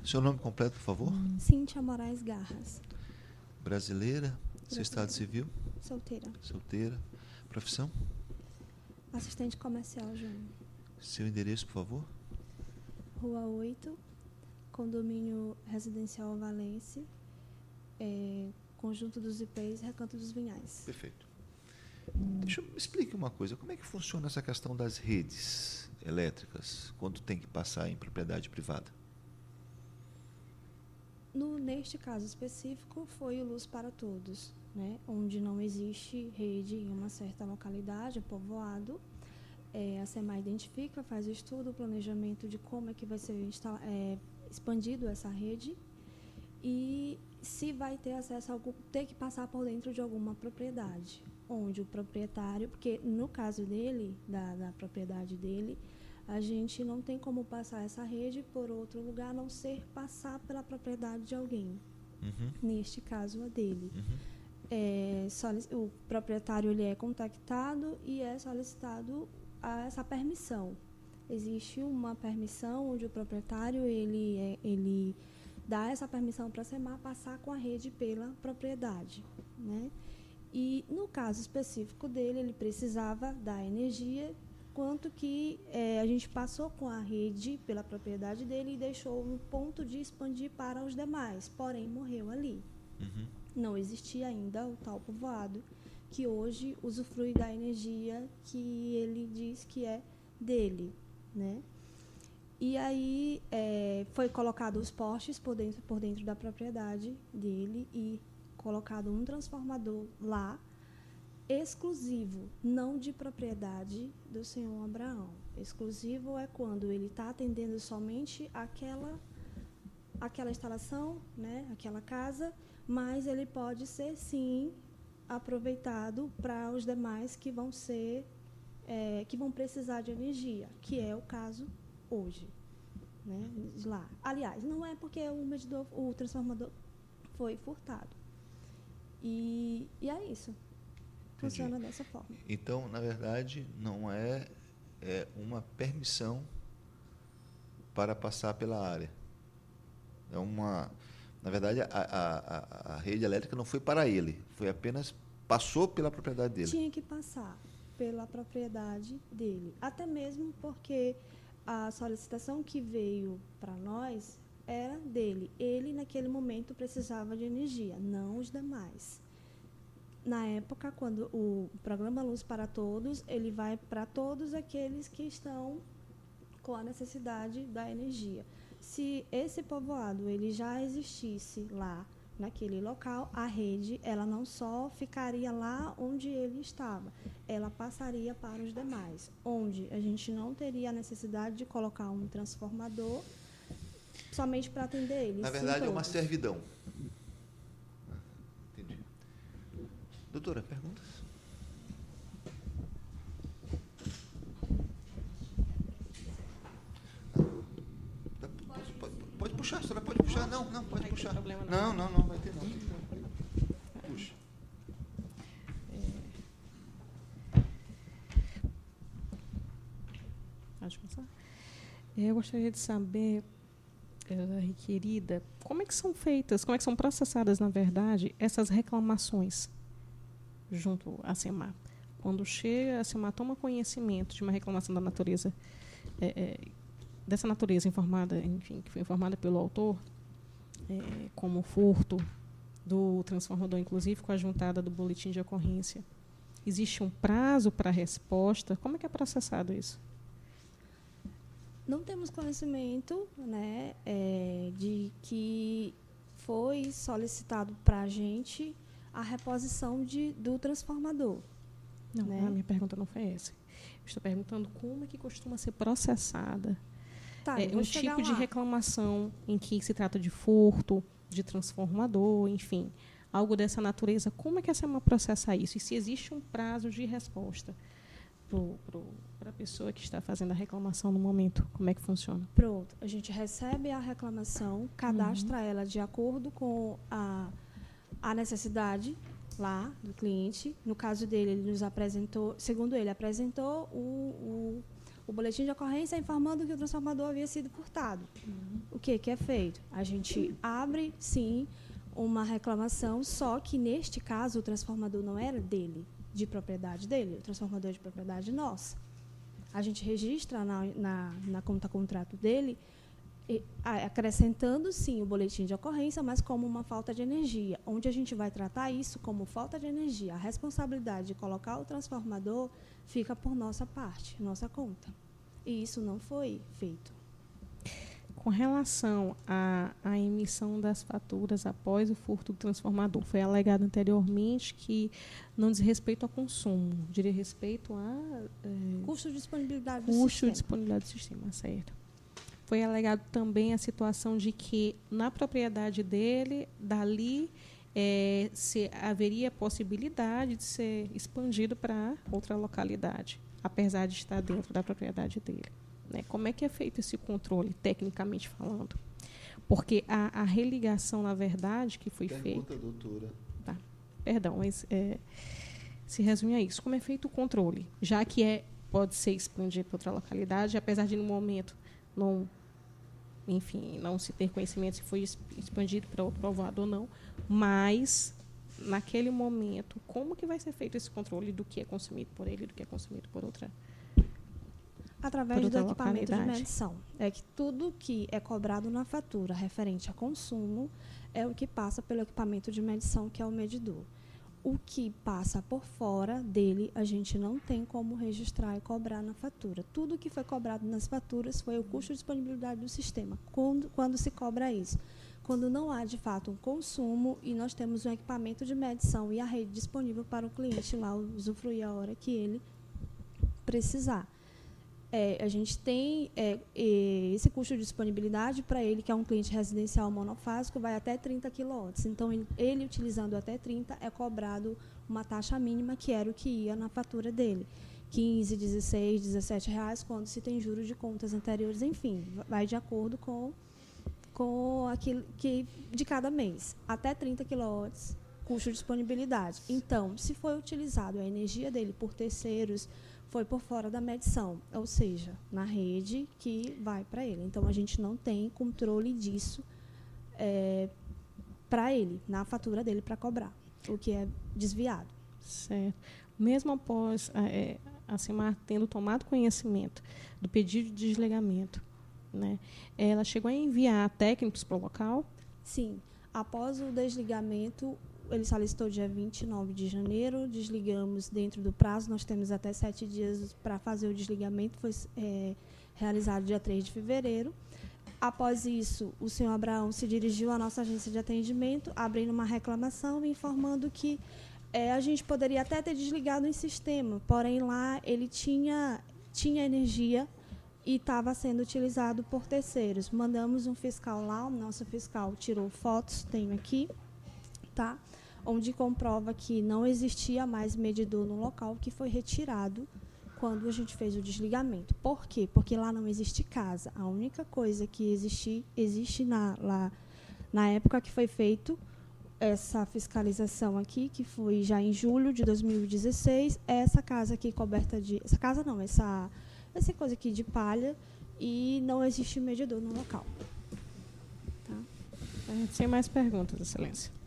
Seu nome completo, por favor? Cíntia Moraes Garras. Brasileira, seu estado civil? Solteira. Solteira. Profissão? Assistente comercial júnior. Seu endereço, por favor? Rua 8, condomínio residencial Valense, Conjunto dos IPs, Recanto dos Vinhais. Perfeito. Deixa eu explique uma coisa. Como é que funciona essa questão das redes elétricas quando tem que passar em propriedade privada? Neste caso específico, foi o Luz para Todos, né? Onde não existe rede em uma certa localidade, povoado. A SEMAI identifica, faz o estudo, o planejamento de como é que vai ser expandido essa rede e se vai ter acesso a algo, ter que passar por dentro de alguma propriedade, onde o proprietário, porque no caso dele, da propriedade dele, a gente não tem como passar essa rede por outro lugar, a não ser passar pela propriedade de alguém. Neste caso, a dele. O proprietário ele é contactado e é solicitado essa permissão. Existe uma permissão onde o proprietário ele dá essa permissão para a SEMAI passar com a rede pela propriedade, né? E no caso específico dele, ele precisava da energia, quanto que a gente passou com a rede pela propriedade dele e deixou no ponto de expandir para os demais, porém morreu ali. Não existia ainda o tal povoado que hoje usufrui da energia que ele diz que é dele, né? E aí foi colocado os postes por dentro da propriedade dele e colocado um transformador lá, exclusivo, não de propriedade do senhor Abraão. Exclusivo é quando ele está atendendo somente aquela instalação, né, aquela casa, mas ele pode ser, sim, aproveitado para os demais que vão precisar de energia, que é o caso hoje, né, lá. Aliás, não é porque o transformador foi furtado. E é isso. Funciona dessa forma. Então, na verdade, não é uma permissão para passar pela área. Na verdade, a rede elétrica não foi para ele, foi apenas passou pela propriedade dele. Tinha que passar pela propriedade dele, até mesmo porque a solicitação que veio para nós era dele. Ele, naquele momento, precisava de energia, não os demais. Na época, quando o programa Luz para Todos, ele vai para todos aqueles que estão com a necessidade da energia. Se esse povoado ele já existisse lá, naquele local, a rede ela não só ficaria lá onde ele estava, ela passaria para os demais, onde a gente não teria a necessidade de colocar um transformador somente para atender eles. Na verdade, é uma servidão. Entendi. Doutora, perguntas? Pode puxar, a senhora pode puxar. Não, pode puxar. Não, vai ter não. Puxa. Pode começar? Eu gostaria de saber, requerida, como é que são feitas, como é que são processadas, na verdade, essas reclamações junto à SEMAI? Quando chega, a SEMAI toma conhecimento de uma reclamação da natureza, dessa natureza informada, enfim, que foi informada pelo autor, como furto do transformador, inclusive com a juntada do boletim de ocorrência. Existe um prazo para a resposta? Como é que é processado isso? Não temos conhecimento, né, de que foi solicitado para a gente a reposição do transformador. Não, né? A minha pergunta não foi essa. Eu estou perguntando como é que costuma ser processada um tipo de reclamação em que se trata de furto, de transformador, enfim, algo dessa natureza. Como é que a SEMAI processa isso? E se existe um prazo de resposta para a pessoa que está fazendo a reclamação no momento? Como é que funciona? Pronto. A gente recebe a reclamação, cadastra ela de acordo com a necessidade lá do cliente. No caso dele, ele nos apresentou, segundo ele, apresentou o o boletim de ocorrência informando que o transformador havia sido furtado. O que é feito? A gente abre, sim, uma reclamação, só que, neste caso, o transformador não era dele, de propriedade dele, o transformador é de propriedade nossa. A gente registra na conta contrato dele, acrescentando, sim, o boletim de ocorrência, mas como uma falta de energia, onde a gente vai tratar isso como falta de energia. A responsabilidade de colocar o transformador fica por nossa parte, nossa conta. E isso não foi feito. Com relação à emissão das faturas após o furto do transformador, foi alegado anteriormente que não diz respeito ao consumo, diria respeito a... Custo de disponibilidade do custo sistema. de disponibilidade do sistema, certo. Foi alegado também a situação de que, na propriedade dele, dali, se haveria possibilidade de ser expandido para outra localidade, apesar de estar dentro da propriedade dele. Né? Como é que é feito esse controle, tecnicamente falando? Porque a religação, na verdade, que foi feita... doutora. Tá. Perdão, mas se resume a isso. Como é feito o controle? Já que pode ser expandido para outra localidade, apesar de, no momento, não se ter conhecimento se foi expandido para outro povoado ou não, mas, naquele momento, como que vai ser feito esse controle do que é consumido por ele e do que é consumido por outra através do equipamento de localidade. medição. É que tudo que é cobrado na fatura referente a consumo é o que passa pelo equipamento de medição, que é o medidor. O que passa por fora dele, a gente não tem como registrar e cobrar na fatura. Tudo que foi cobrado nas faturas foi o custo de disponibilidade do sistema. Quando se cobra isso? Quando não há, de fato, um consumo e nós temos um equipamento de medição e a rede disponível para o cliente lá usufruir a hora que ele precisar. A gente tem esse custo de disponibilidade para ele, que é um cliente residencial monofásico, vai até 30 kW. Então, ele utilizando até 30, é cobrado uma taxa mínima, que era o que ia na fatura dele. 15, 16, 17 reais, quando se tem juros de contas anteriores, enfim, vai de acordo com aquilo que de cada mês. Até 30 kW, custo de disponibilidade. Então, se foi utilizado a energia dele por terceiros, foi por fora da medição, ou seja, na rede que vai para ele. Então, a gente não tem controle disso para ele, na fatura dele, para cobrar, o que é desviado. Certo. Mesmo após a Cemar tendo tomado conhecimento do pedido de desligamento, né, ela chegou a enviar técnicos para o local? Sim. Após o desligamento, ele solicitou dia 29 de janeiro, desligamos dentro do prazo, nós temos até 7 dias para fazer o desligamento, foi realizado dia 3 de fevereiro. Após isso, o senhor Abraão se dirigiu à nossa agência de atendimento, abrindo uma reclamação e informando que a gente poderia até ter desligado em sistema, porém lá ele tinha energia e estava sendo utilizado por terceiros. Mandamos um fiscal lá, o nosso fiscal tirou fotos, tenho aqui, tá? Onde comprova que não existia mais medidor no local, que foi retirado quando a gente fez o desligamento. Por quê? Porque lá não existe casa. A única coisa que existe na época que foi feito essa fiscalização aqui, que foi já em julho de 2016, é essa casa aqui coberta de... Essa casa não, essa coisa aqui de palha, e não existe medidor no local. Tá? Sem mais perguntas, Excelência.